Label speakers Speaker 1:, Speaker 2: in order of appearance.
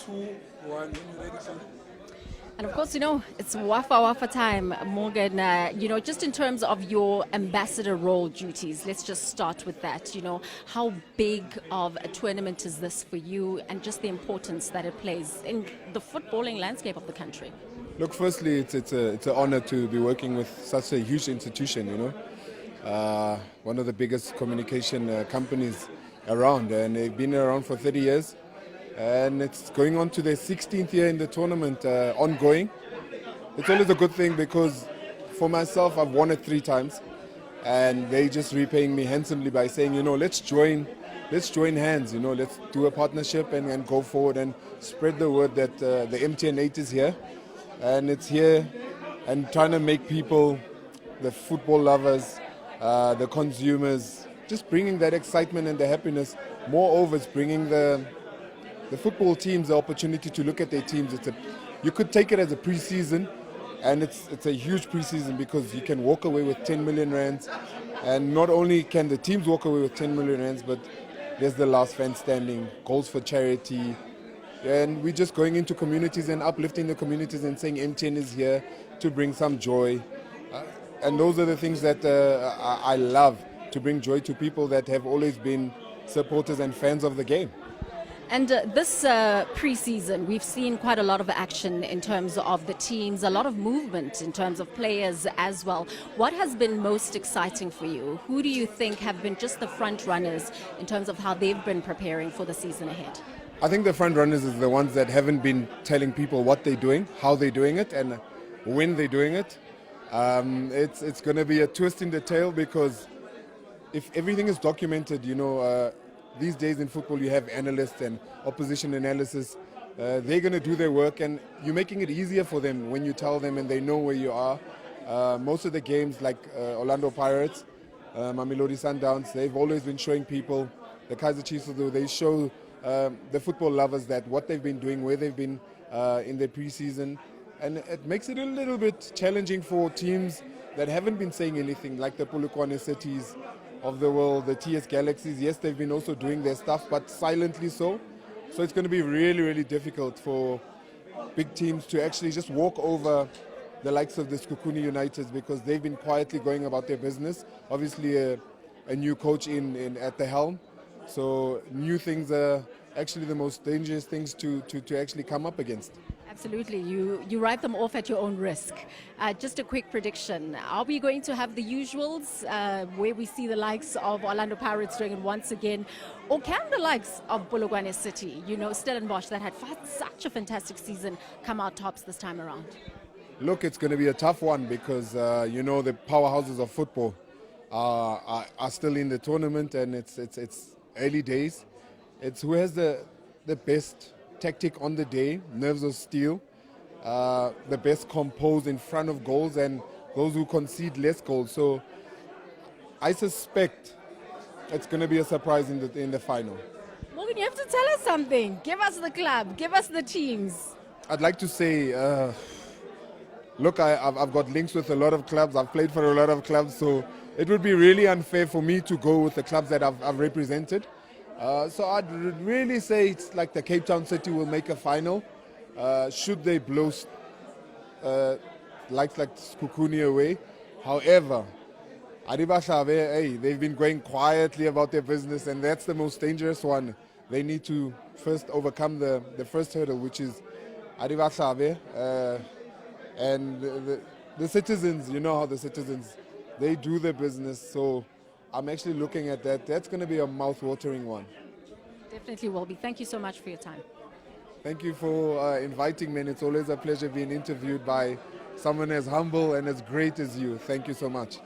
Speaker 1: 2-1.
Speaker 2: And of course, it's Wafa Wafa time, Morgan. Just in terms of your ambassador role duties, let's just start with that. How big of a tournament is this for you and just the importance that it plays in the footballing landscape of the country?
Speaker 1: Look, firstly, it's an honor to be working with such a huge institution, one of the biggest communication companies around, and they've been around for 30 years. And it's going on to their 16th year in the tournament, ongoing. It's always a good thing because for myself, I've won it 3 times, and they just repaying me handsomely by saying, let's join hands, let's do a partnership and go forward and spread the word that the MTN 8 is here, and it's here and trying to make people, the football lovers, the consumers, just bringing that excitement and the happiness. Moreover, it's bringing the football teams the opportunity to look at their teams. You could take it as a pre-season, and it's a huge pre-season because you can walk away with 10 million rands, and not only can the teams walk away with 10 million rands, but there's the last man standing, goals for charity, and we're just going into communities and uplifting the communities and saying MTN is here to bring some joy, and those are the things that I love, to bring joy to people that have always been supporters and fans of the game.
Speaker 2: And this pre-season, we've seen quite a lot of action in terms of the teams, a lot of movement in terms of players as well. What has been most exciting for you? Who do you think have been just the front runners in terms of how they've been preparing for the season ahead?
Speaker 1: I think the front runners is the ones that haven't been telling people what they're doing, how they're doing it, and when they're doing it. It's going to be a twist in the tail because if everything is documented, these days in football you have analysts and opposition analysis. They're going to do their work, and you're making it easier for them when you tell them and they know where you are. Most of the games, like Orlando Pirates, Mamelodi Sundowns, they've always been showing people, the Kaizer Chiefs, they show the football lovers that what they've been doing, where they've been in their pre-season. And it makes it a little bit challenging for teams that haven't been saying anything, like the Polokwane Cities of the world, the TS Galaxies. Yes, they've been also doing their stuff, but silently so. So it's going to be really, really difficult for big teams to actually just walk over the likes of the Skukuni Uniteds because they've been quietly going about their business. Obviously, a new coach at the helm. So new things are actually the most dangerous things to actually come up against.
Speaker 2: Absolutely. You write them off at your own risk. Just a quick prediction. Are we going to have the usuals where we see the likes of Orlando Pirates doing it once again? Or can the likes of Polokwane City, Stellenbosch, that had such a fantastic season, come out tops this time around?
Speaker 1: Look, it's going to be a tough one because, the powerhouses of football are still in the tournament, and it's early days. It's who has the best tactic on the day, nerves of steel, the best composed in front of goals, and those who concede less goals. So I suspect it's going to be a surprise in the final.
Speaker 2: Morgan, you have to tell us something. Give us the club. Give us the teams.
Speaker 1: I'd like to say, look, I've got links with a lot of clubs. I've played for a lot of clubs, so it would be really unfair for me to go with the clubs that I've represented. So I'd really say it's like the Cape Town City will make a final. Should they blow like Skukuni away. However, they've been going quietly about their business, and that's the most dangerous one. They need to first overcome the first hurdle, which is Adibashabe. And the citizens, how the citizens, they do their business. So I'm actually looking at that. That's going to be a mouth-watering one.
Speaker 2: Definitely will be. Thank you so much for your time.
Speaker 1: Thank you for inviting me, and it's always a pleasure being interviewed by someone as humble and as great as you. Thank you so much.